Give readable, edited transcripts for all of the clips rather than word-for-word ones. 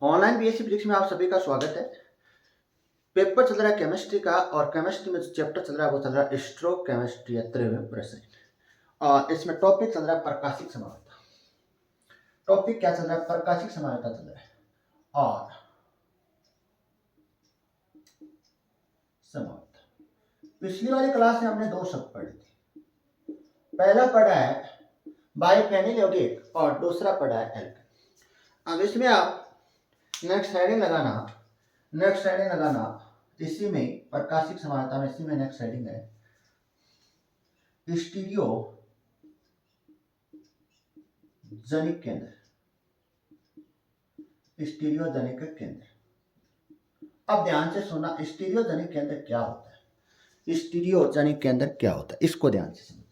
Online BSc physics में आप सभी का स्वागत है। पेपर चल रहा है केमिस्ट्री का और केमिस्ट्री में जो चैप्टर चल रहा है वो चल रहा है स्ट्रोक केमिस्ट्री या त्रिविम रसायन। और इसमें टॉपिक चल रहा है प्रकाशिक समानता। टॉपिक क्या चल रहा है? प्रकाशिक समानता चल रहा है और समानता। पिछली वाली क्लास में हमने दो शब्द पढ़े थे। पहला पढ़ा है बाइफेनिल यौगिक और दूसरा पढ़ा है एल्केन। अब इसमें आप नेक्स्ट हेडिंग लगाना इसी में प्रकाशिक समानता में इसी में नेक्स्ट हेडिंग है स्टीरियो जनिक केंद्र। स्टीरियोजनिक केंद्र। अब ध्यान से सुनना, स्टीरियोजनिक केंद्र क्या होता है? स्टीरियोजनिक केंद्र क्या होता है इसको ध्यान से समझना।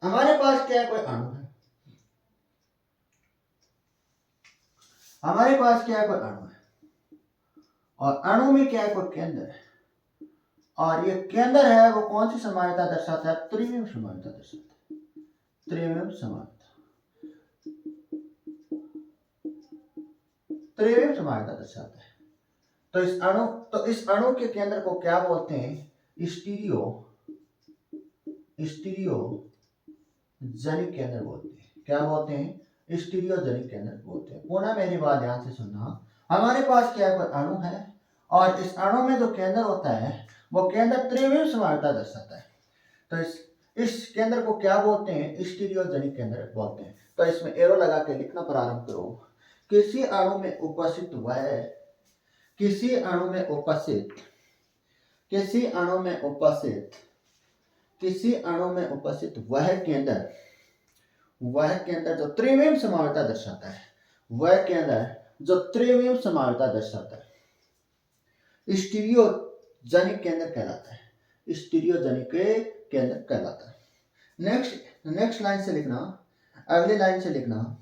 हमारे पास क्या है? कोई अणु है। हमारे पास क्या है? कोई अणु है और अणु में क्या है? कोई केंद्र है और ये केंद्र है वो कौन सी समानता दर्शाता है? त्रिविम समानता दर्शाता है। त्रिविम समानता। त्रिविम समानता दर्शाता है। तो इस अणु के केंद्र को क्या बोलते हैं? स्टीरियो जनिक केंद्र बोलते हैं। क्या बोलते हैं? स्टीरियोजनिक केंद्र बोलते हैं। पुनः मेरी बात ध्यान से सुनना। हमारे पास क्या है? कोई अणु है और इस अणु में जो केंद्र होता है वो केंद्र त्रिविम समानता दर्शाता है। तो इस केंद्र को क्या बोलते हैं? स्टीरियोजनिक केंद्र बोलते हैं। तो इसमें एरो लगा के लिखना प्रारंभ करो। किसी अणु में उपस्थित वह केंद्र जो त्रिविम समानता दर्शाता है, वह केंद्र जो त्रिविम समानता दर्शाता है स्टीरियोजनिक केंद्र कहलाता है। स्टीरियोजनिक केंद्र कहलाता है। नेक्स्ट लाइन से लिखना, अगली लाइन से लिखना,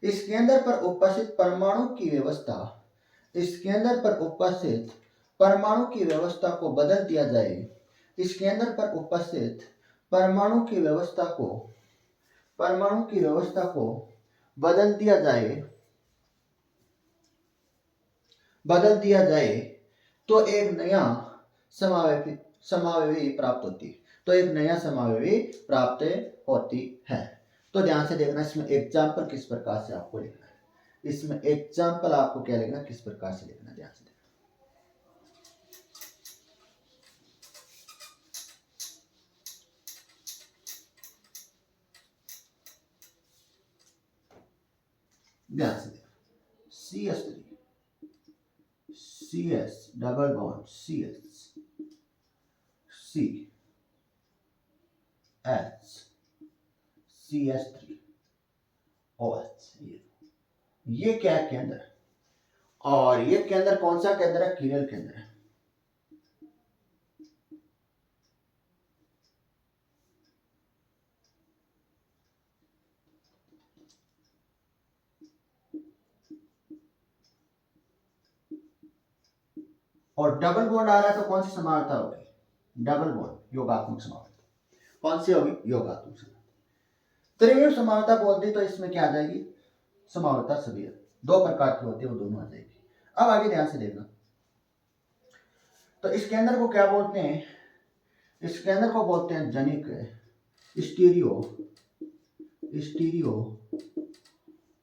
इस केंद्र पर उपस्थित परमाणु की व्यवस्था को बदल दिया जाए। इस केंद्र पर उपस्थित परमाणु की व्यवस्था को बदल दिया जाए तो एक नया समावयवी प्राप्त होती है। तो ध्यान से देखना, इसमें एग्जाम्पल किस प्रकार से आपको लिखना है। इसमें एग्जाम्पल आपको क्या लिखना, किस प्रकार से लिखना, ध्यान से देखना। ध्यान से देखना। CH3 CS double bond CH CH CH3 OH। ये क्या है? केंद्र है। और ये केंद्र कौन सा केंद्र है? किरल केंद्र है। और डबल बॉन्ड आ रहा है तो कौन सी समानता होगी? डबल बॉन्ड योगात्मक समानता। कौन सी होगी? योगात्मक समानता। त्रिविम समानता बोल दी तो इसमें क्या आ जाएगी? समानता सभी दो प्रकार की होती है, वो दोनों आ जाएगी। अब आगे ध्यान से देखना। तो इस केंद्र को क्या बोलते हैं? इस केंद्र को बोलते हैं जनिक स्टीरियो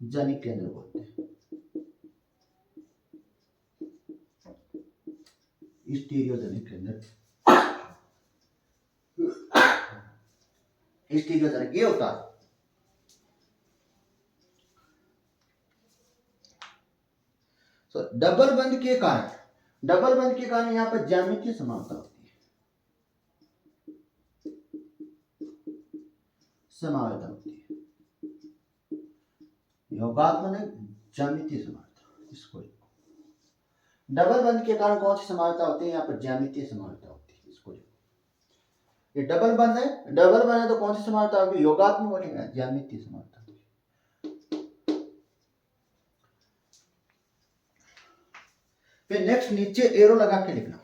जनिक केंद्र बोलते हैं। स्टीरियोजनिक केंद्र। स्टीरियोजनिक ये होता है। तो डबल बंध के कारण यहाँ पर ज्यामितीय समानता होती है। समानता होती है। योगात्मक ज्यामितीय समानता। इसको डबल बंध के कारण कौन सी समानता होती है? यहाँ पर ज्यामितीय समानता होती है। इसको ये डबल बंध है तो कौन सी समानता होगी? योगात्मक बोलेंगे, ज्यामितीय समानता। फिर नेक्स्ट नीचे एरो लगा के लिखना।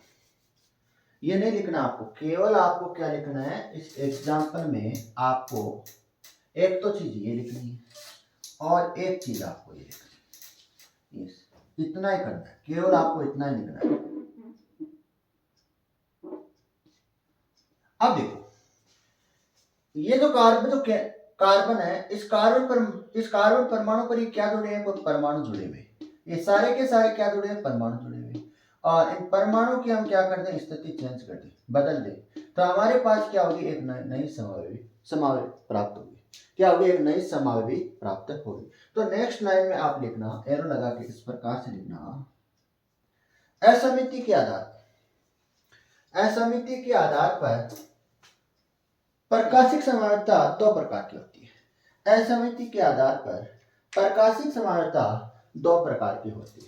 ये नहीं लिखना आपको, केवल आपको क्या लिखना है? इस एग्जाम्पल में आपको एक तो चीज ये लिखनी है और एक चीज आपको ये लिखनी है। यस, इतना ही करना है, केवल आपको इतना ही लिखना है। अब देखो, ये जो कार्बन है, इस कार्बन परमाणु पर ये क्या जुड़े हैं, कुछ परमाणु जुड़े हुए, ये सारे के सारे क्या जुड़े हैं, परमाणु जुड़े हुए। और इन परमाणु की हम क्या कर दें, स्थिति चेंज कर दें, बदल दें, तो हमारे पास क्या होगी, एक नई समावयवी प्राप्त होगी। क्या होगी, एक नई समावयवी प्राप्त होगी। तो नेक्स्ट लाइन में आप लिखना, एरो लगा के इस प्रकार से लिखना, असमिति के आधार पर प्रकाशिक समानता दो प्रकार की होती है। असमिति के आधार पर प्रकाशिक समानता दो प्रकार की होती है।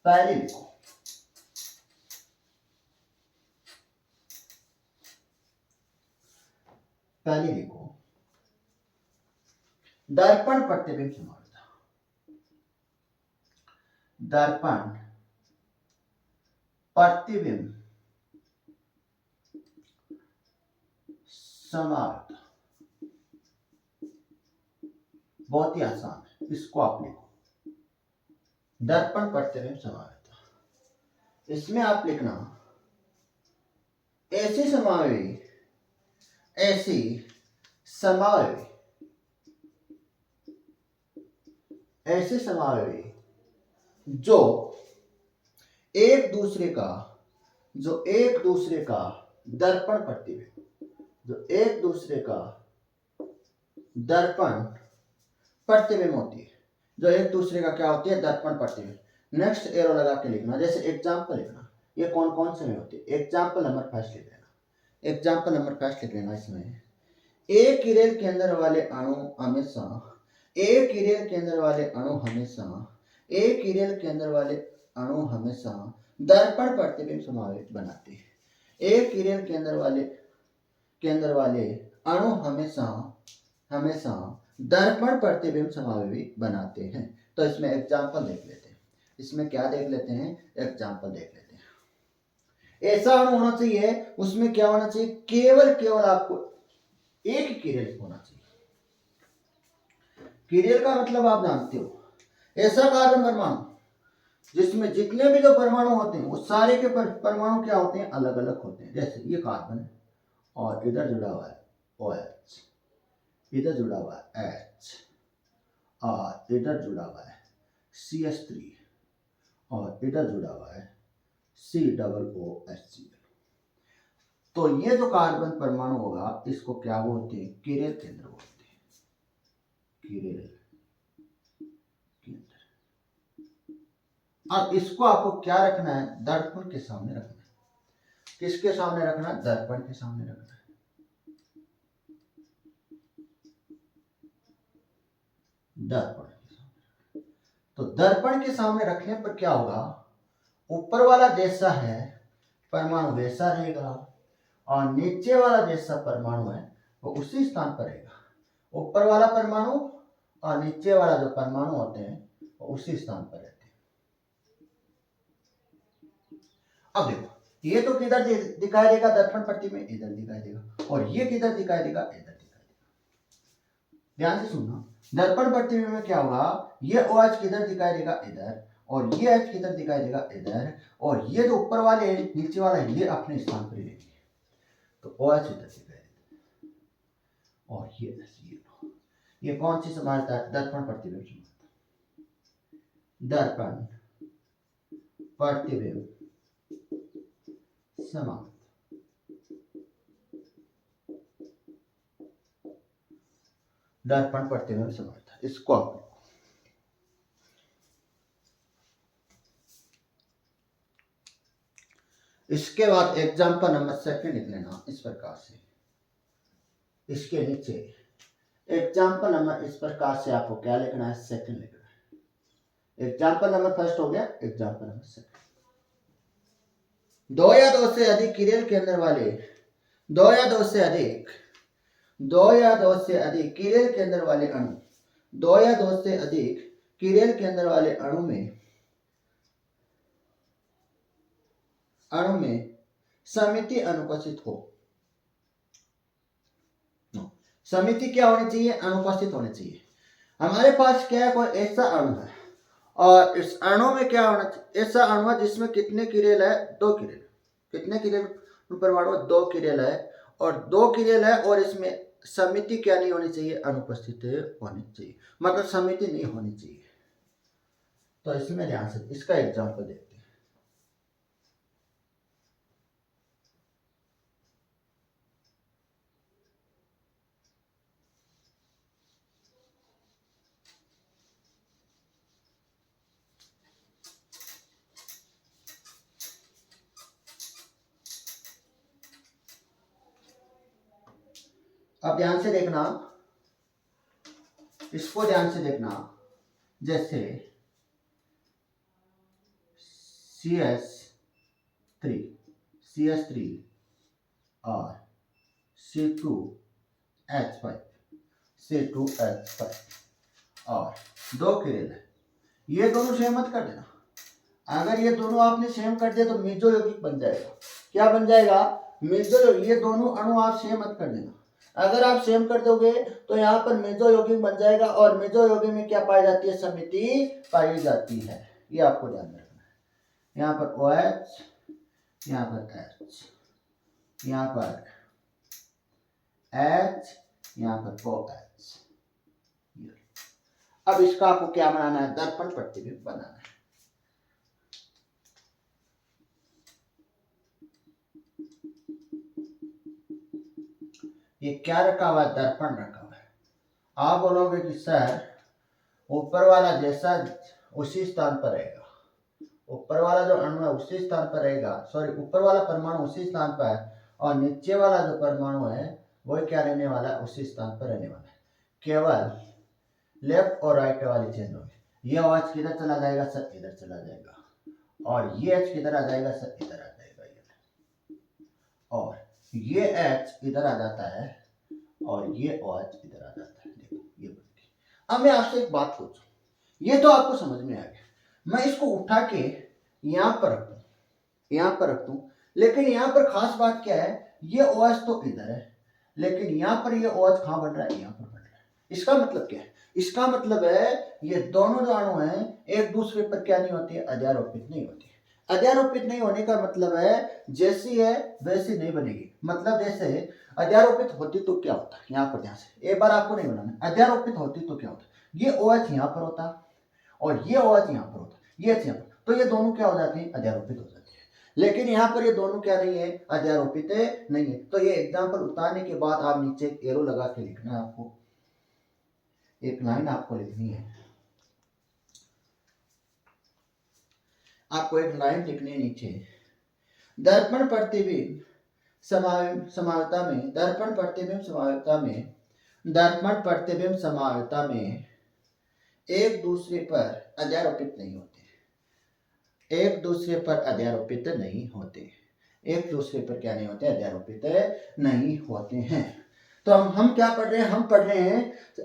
पहली लिखो, दर्पण प्रतिबिंब समानता। दर्पण प्रतिबिंब समानता, बहुत ही आसान है, इसको आप लिखो, दर्पण प्रतिबिंब समानता। इसमें आप लिखना, ऐसी समावयवी जो एक दूसरे का दर्पण प्रतिबिंब होती है, जो एक दूसरे का क्या होती है, दर्पण प्रतिबिंब। नेक्स्ट एरो लगा के लिखना, जैसे एग्जाम्पल लिखना, ये कौन कौन से में होती है। एग्जाम्पल नंबर फर्स्ट लिख लेना। इसमें एक किरेल केंद्र वाले अणु हमेशा दर्पण प्रतिबिंब समावयवी बनाते हैं। एक किरेल केंद्र वाले अणु हमेशा दर्पण प्रतिबिंब समावयवी बनाते हैं। तो इसमें एग्जाम्पल देख लेते हैं, इसमें क्या देख लेते हैं, एग्जाम्पल देख लेते हैं। ऐसा अणु होना चाहिए, उसमें क्या होना चाहिए, केवल आपको एक ही किरेल होना चाहिए। किरेल का मतलब आप जानते हो, ऐसा कार्बन परमाणु जिसमें जितने भी जो परमाणु होते हैं वो सारे के परमाणु क्या होते हैं, अलग अलग होते हैं। जैसे ये कार्बन है और इधर जुड़ा हुआ है OH, इधर जुड़ा हुआ है H, और इधर जुड़ा हुआ है CH3, और इधर जुड़ा हुआ है COOHCl। तो ये जो कार्बन परमाणु होगा, इसको क्या बोलते हैं, किरेल केंद्र बोलते हैं। किरेल केंद्र। अब इसको आपको क्या रखना है, दर्पण के सामने रखना है। किसके सामने रखना है, दर्पण के सामने रखना है। दर्पण के सामने। तो दर्पण के सामने रखने पर क्या होगा, ऊपर वाला जैसा है परमाणु वैसा रहेगा, और नीचे वाला जैसा परमाणु है वो उसी स्थान पर रहेगा। ऊपर वाला परमाणु और नीचे वाला जो परमाणु होते हैं वो उसी स्थान पर रहते हैं। अब देखो, ये तो किधर दिखाई देगा, दर्पण पट्टी में इधर दिखाई देगा, और ये किधर दिखाई देगा, इधर दिखाई देगा। ध्यान से सुनना, दर्पण पट्टी में क्या होगा, ये OH किधर दिखाई देगा, इधर, और ये H किधर दिखाई देगा, इधर, और ये जो ऊपर वाले नीचे वाला ये अपने स्थान पर रहेंगे। तो OH इधर दिखाई देगा, और ये कौन सी समानता है, दर्पण प्रतिबिंब समानता। दर्पण प्रतिबिंब समानता। दर्पण प्रतिबिंब समानता, इसको आप इसके बाद एग्जाम्पल नंबर सेकंड लिख लेना इस प्रकार से। इसके नीचे एग्जाम्पल नंबर इस प्रकार से आपको क्या लिखना है, सेकंड लिखना है। एग्जाम्पल नंबर फर्स्ट हो गया, एग्जाम्पल नंबर सेकंड। दो या दो से अधिक किरेल केंद्र वाले दो या दो से अधिक किरेल केंद्र वाले अणु दो या दो से अधिक किरेल केंद्र वाले अणु में समिति अनुपस्थित हो। समिति क्या होनी चाहिए, अनुपस्थित होनी चाहिए। हमारे पास क्या है, कोई ऐसा अणु है और इस अणु में क्या होना चाहिए, ऐसा अणु है जिसमें कितने किरेल है, 2 किरेल। कितने किरेल परमाणु, 2 किरेल है, और 2 किरेल है, और इसमें समिति क्या नहीं होनी चाहिए, अनुपस्थित होनी चाहिए, मतलब समिति नहीं होनी चाहिए। तो इसमें ध्यान से इसका एग्जाम्पल देखते हैं। अब ध्यान से देखना, इसको ध्यान से देखना, जैसे CS3 CS3 और C2H5 और 2 किरेल है, ये दोनों सेम मत कर देना। अगर ये दोनों आपने सेम कर दिया तो मेजो यौगिक बन जाएगा। क्या बन जाएगा, मेजो यौगिक। ये दोनों अणु आप सेम मत कर देना। अगर आप सेम कर दोगे तो यहाँ पर मेजो यौगिक बन जाएगा, और मेजो यौगिक में क्या पाई जाती है, समिति पाई जाती है। ये आपको ध्यान रखना है। यहाँ पर OH, यहाँ पर H, यहाँ पर H, यहाँ पर OH। अब इसका आपको क्या बनाना है, दर्पण प्रतिबिंब बनाना है। ये क्या रखा हुआ है, दर्पण रखा हुआ है। आप बोलोगे कि सर ऊपर वाला जैसा उसी स्थान पर रहेगा, ऊपर वाला जो अणु है उसी स्थान पर रहेगा, सॉरी ऊपर वाला परमाणु उसी स्थान पर है, और नीचे वाला जो परमाणु है वो क्या रहने वाला है, उसी स्थान पर रहने वाला है। केवल लेफ्ट और राइट वाली चेंज होगी। ये OH किधर चला जाएगा, सर इधर चला जाएगा, और ये H किधर आ जाएगा, सर इधर आ जाएगा, और ये H इधर आ जाता है, और ये OH इधर आ जाता है। देखो ये बन गई। अब मैं आपसे एक बात पूछूं, ये तो आपको समझ में आ गया, मैं इसको उठा के यहाँ पर रख दूं, यहाँ पर रख दूं, लेकिन यहाँ पर खास बात क्या है, ये OH तो इधर है, लेकिन यहाँ पर ये OH कहाँ बन रहा है, यहाँ पर बन रहा है। इसका मतलब क्या है, इसका मतलब है ये दोनों जो अणु हैं एक दूसरे पर क्या नहीं होती है, अध्यारोपित नहीं होती। अध्यारोपित नहीं होने का मतलब है जैसी है वैसी नहीं बनेगी। मतलब जैसे अध्यारोपित होती तो क्या होता, यहाँ पर ध्यान से एक बार आपको नहीं बनाना, अध्यारोपित होती तो क्या होता, ये OH यहाँ पर होता और ये OH यहाँ पर होता, ये H यहाँ पर, तो ये दोनों क्या हो जाते हैं, अध्यारोपित हो जाते हैं। लेकिन यहाँ पर ये दोनों क्या नहीं है, अध्यारोपित नहीं है। तो ये एग्जाम्पल उतारने के बाद आप नीचे एक एरो लगा के लिखना है, आपको एक लाइन आपको लिखनी है, आपको एक लाइन लिखनी है नीचे। दर्पण प्रतिबिंब समानता में, दर्पण प्रतिबिंब समानता में, दर्पण प्रतिबिंब समानता में एक दूसरे पर अध्यारोपित नहीं होते, एक दूसरे पर अध्यारोपित नहीं होते, एक दूसरे पर क्या नहीं होते, अध्यारोपित नहीं होते हैं। तो हम क्या पढ़ रहे हैं, हम पढ़ रहे हैं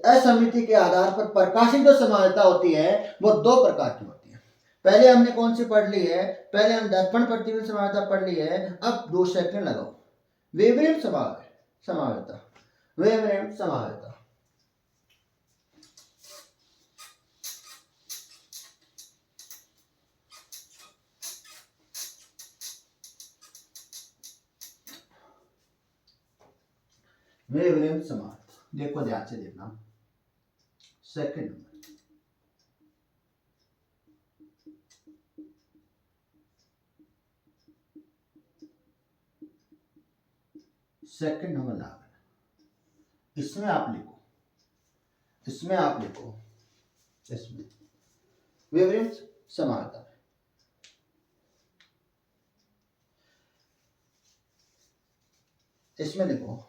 असमिति के आधार पर प्रकाशिक जो समानता होती है वो 2 प्रकार की होती है। पहले हमने कौन सी पढ़ ली है, पहले हम दर्पण प्रतिबिंब समानता पढ़ ली है। अब 2 सेकंड लगाओ, वेवलेंथ समानता, वेवलेंथ समानता। वेवलेंथ समानता, देखो ध्यान से देखना, सेकंड नंबर, सेकंड नंबर ला, इसमें आप लिखो, इसमें आप लिखो, इसमें वेवलेंथ समानता, इसमें देखो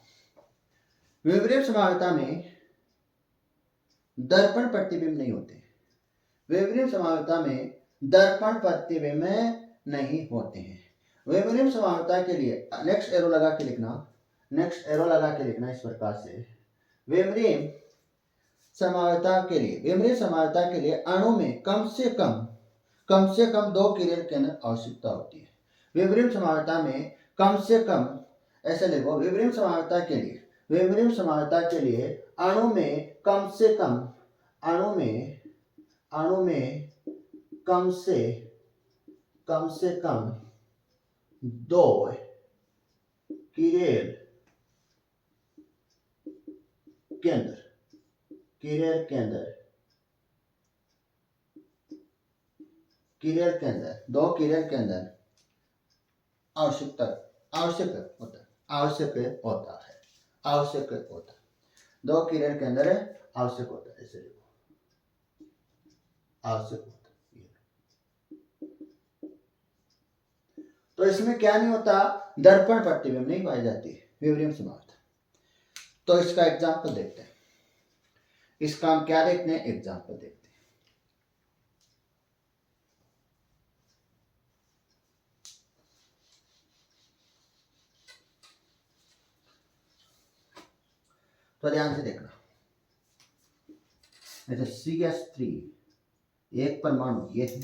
वेवलेंथ समानता में दर्पण प्रतिबिंब नहीं होते, वेवलेंथ समानता में दर्पण प्रतिबिंब नहीं होते हैं। वेवलेंथ समानता के लिए नेक्स्ट एरो लगा के लिखना, नेक्स्ट एरो लगा के लिखना इस प्रकार से, वेवलेंथ समानता के लिए, वेवलेंथ समानता के लिए अणु में कम से कम 2 किरण केंद्र आवश्यकता होती है। वेवलेंथ समानता में कम से कम, ऐसे लिखो, वेवलेंथ समानता के लिए, वेवलेंथ समानता के लिए अणु में कम से कम, अणु में कम से कम दो किरेल के अंदर दो किरेल के अंदर आवश्यक होता है। दो किरेल के अंदर आवश्यक होता है, ऐसे लिखो, आवश्यक होता है। तो इसमें क्या नहीं होता, दर्पण प्रतिबिंब नहीं पाई जाती, विपरीत समार्थ। तो इसका एग्जाम्पल देखते हैं, इसका हम क्या देखते हैं, एग्जाम्पल देखते हैं। तो ध्यान से देखना, जैसे CH3 एक परमाणु ये है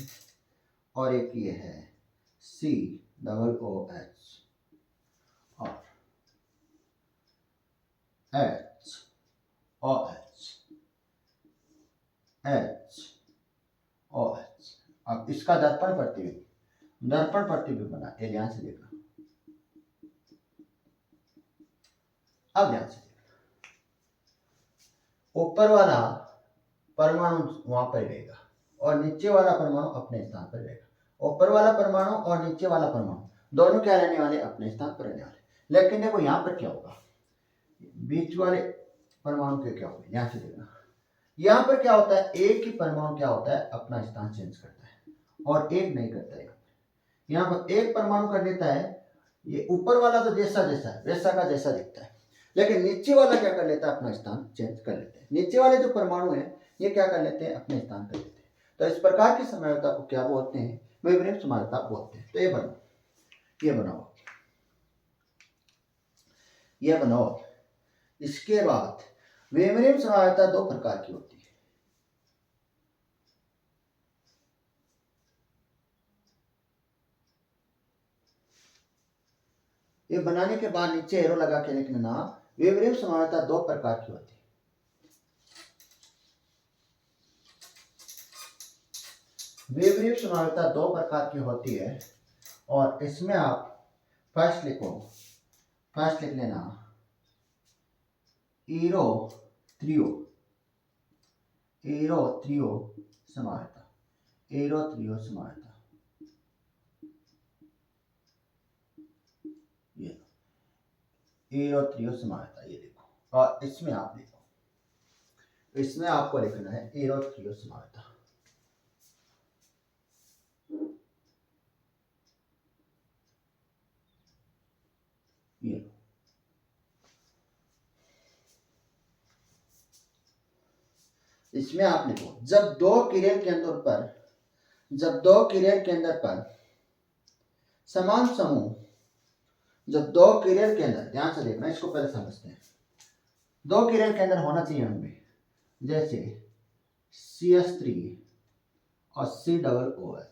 और एक ये है COOH और HOH। अब इसका दर्पण प्रतिबिंब बना, ये ध्यान से देखना। अब ध्यान से देखना, ऊपर वाला परमाणु वहां पर रहेगा और नीचे वाला परमाणु अपने स्थान पर रहेगा। ऊपर वाला परमाणु और नीचे वाला परमाणु दोनों क्या रहने वाले, अपने स्थान पर रहने वाले। लेकिन देखो यहाँ पर क्या होगा, बीच वाले परमाणु के क्या होगा, ध्यान से देखना। यहाँ पर क्या होता है, एक ही परमाणु क्या होता है, अपना स्थान चेंज करता है और एक नहीं करता है। यहाँ पर एक परमाणु कर देता है, ये ऊपर वाला तो जैसा वैसा का जैसा दिखता है, लेकिन नीचे वाला क्या कर लेता है, अपना स्थान चेंज कर लेते हैं। नीचे वाले जो परमाणु है ये क्या कर लेते हैं, अपने स्थान कर लेते हैं। तो इस प्रकार की समरूपता को क्या बोलते हैं, विपरीत समरूपता बोलते हैं। तो ये बनाओ। इसके बाद विपरीत समरूपता दो प्रकार की होती है। ये बनाने के बाद नीचे एरो लगा के लिखना, विपरीत समरूपता दो प्रकार की होती है। विपरीत समरूपता दो प्रकार की होती है और इसमें आप फर्स्ट लिख लेना एरो त्रियो समरूपता, ये देखो। और इसमें आपको लिखना है एरो त्रियो समरूपता। इसमें आप लिखो, जब दो किरेल के अंदर पर समान समूह, जब दो किरेल के अंदर, ध्यान से देखना, इसको पहले समझते हैं। दो किरेल के अंदर होना चाहिए हमें, जैसे CH3 और COOH,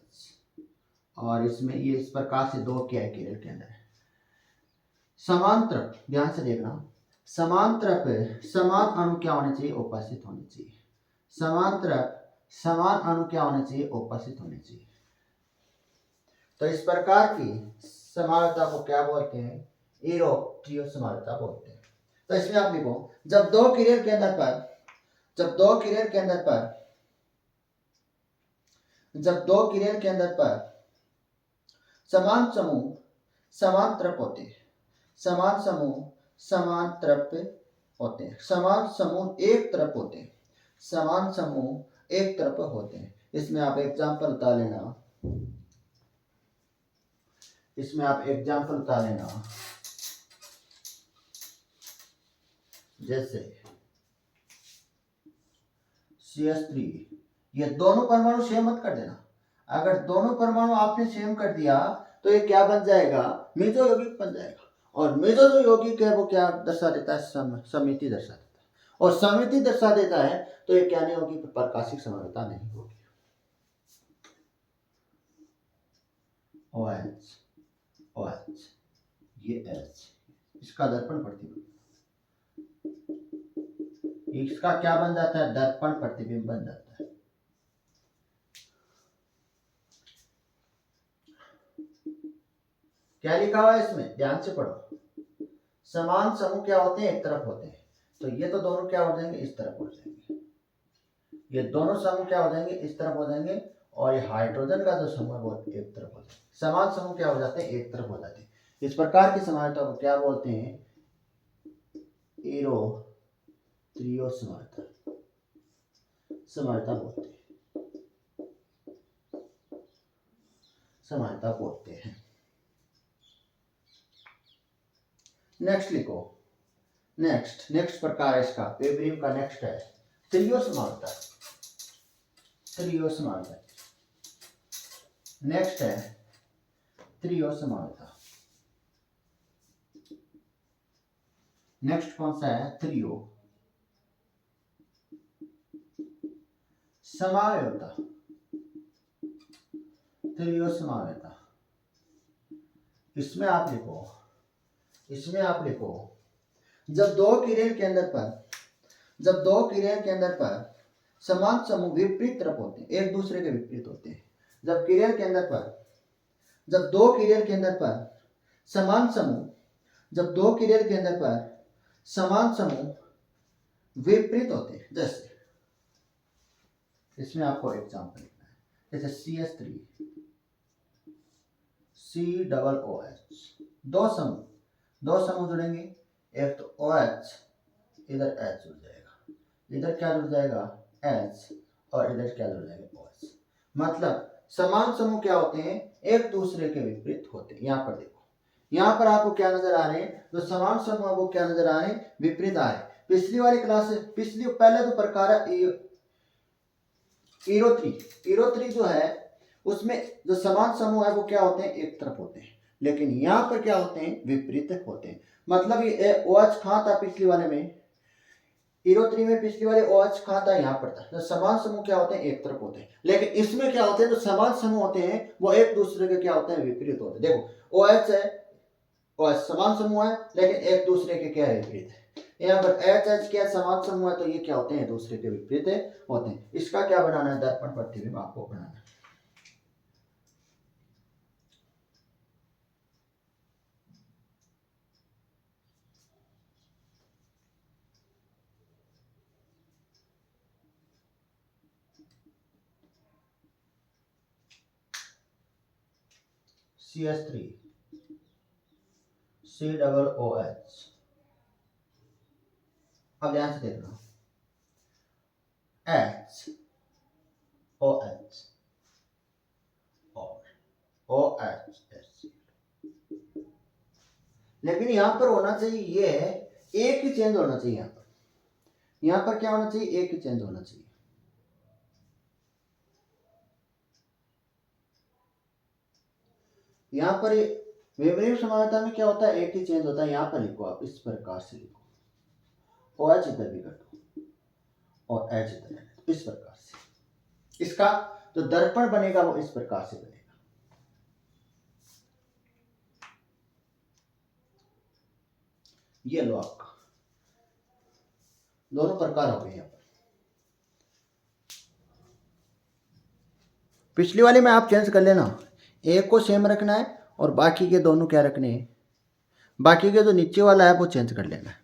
और इसमें ये इस प्रकार से दो क्या है, किरेल के अंदर है। समान तरफ, ध्यान से देखना, समान तरफ समान अणु क्या होने चाहिए, उपस्थित होने चाहिए। समान तरफ समान अणु क्या होने चाहिए, उपस्थित होने चाहिए। तो इस प्रकार की समरूपता को क्या बोलते हैं, एरो त्रियो समरूपता बोलते हैं। तो इसमें आप लिखो, जब दो किरेल के अंदर पर समान समूह समान तरफ होते हैं, समान समूह एक तरफ होते हैं। इसमें आप एग्जांपल बता लेना, जैसे CH3, ये दोनों परमाणु सेम मत कर देना। अगर दोनों परमाणु आपने सेम कर दिया तो ये क्या बन जाएगा, मेजो यौगिक बन जाएगा। और मेजो जो यौगिक है वो क्या दर्शा देता है, समिति दर्शा देता है। और समिति दर्शा देता है तो ये क्या नहीं होगी, प्रकाशिक समरूपता नहीं होगी। OH ये H, इसका दर्पण प्रतिबिंब, इसका क्या बन जाता है, दर्पण प्रतिबिंब बन जाता है। क्या लिखा हुआ है इसमें, ध्यान से पढ़ो। समान समूह क्या होते हैं, एक तरफ होते हैं। तो ये तो दोनों क्या हो जाएंगे, इस तरफ हो जाएंगे। ये दोनों समूह क्या हो जाएंगे, इस तरफ हो जाएंगे। और ये हाइड्रोजन का जो समूह है वो एक तरफ हो जाएगा। समान समूह क्या हो जाते हैं, एक तरफ हो जाते हैं। इस प्रकार की समानता को क्या बोलते हैं, एरो त्रियो समानता, समानता बोलते हैं, समानता बोलते हैं। नेक्स्ट लिखो, नेक्स्ट प्रकार है इसका, वेबरिंग का नेक्स्ट है त्रियो समानता, त्रियो समानता। नेक्स्ट है त्रियो समानता। नेक्स्ट कौन सा है, त्रियो समावेयता, त्रियो समावेयता। इसमें आप लिखो जब दो किरण के अंदर पर समान समूह विपरीत तरफ होते हैं, एक दूसरे के विपरीत होते हैं। जब दो किरण के अंदर पर समान समूह विपरीत होते हैं, जैसे इसमें आपको एग्जांपल लिखना है, जैसे CH3 COOH, दो समूह जुड़ेंगे। एक तो OH, इधर H जुड़ जाएगा, इधर क्या जुड़ जाएगा H, और इधर क्या जुड़ जाएगा OH। मतलब समान समूह क्या होते हैं, एक दूसरे के विपरीत होते हैं। यहाँ पर देखो, यहाँ पर आपको क्या नजर आ रहे हैं, जो समान समूह वो क्या नजर आ रहे हैं, विपरीत आ रहे हैं। पिछली वाली क्लास से पहले तो प्रकार है एरो थ्री जो है उसमें जो समान समूह है वो क्या होते हैं, एक तरफ होते हैं। लेकिन यहाँ पर क्या होते हैं, विपरीत होते हैं। मतलब ये OH कहाँ था पिछली वाले में, एरो 3 में पिछली वाले OH कहाँ था, यहाँ पर था। तो समान समूह क्या होते हैं, एक तरफ होते हैं। लेकिन इसमें क्या होते हैं, जो समान समूह होते हैं वो एक दूसरे के क्या होते हैं, विपरीत होते हैं। देखो OH है, OH समान समूह है लेकिन एक दूसरे के क्या है, विपरीत है। यहाँ पर HH क्या समान समूह है, तो ये क्या होते हैं, दूसरे के विपरीत होते हैं। इसका क्या बनाना है, दर्पण प्रतिबिंब आपको बनाना है। CH3 COOH। अब ध्यान से देखना, HOH और OH। लेकिन यहां पर होना चाहिए, ये है एक ही चेंज होना चाहिए। यहां पर क्या होना चाहिए, एक ही चेंज होना चाहिए। यहां पर वेवरेव समानता में क्या होता है, एक ही चेंज होता है। यहां पर लिखो, आप इस प्रकार से लिखो, OH इधर भी कर दो और H इधर कर दो, इस प्रकार से। इसका जो दर्पण बनेगा वो इस प्रकार से बनेगा। ये लो आपका दोनों प्रकार हो गए। यहाँ पर पिछली वाली में आप चेंज कर लेना, एक को सेम रखना है और बाकी के दोनों क्या रखने हैं, बाकी के जो नीचे वाला है वो चेंज कर लेना है।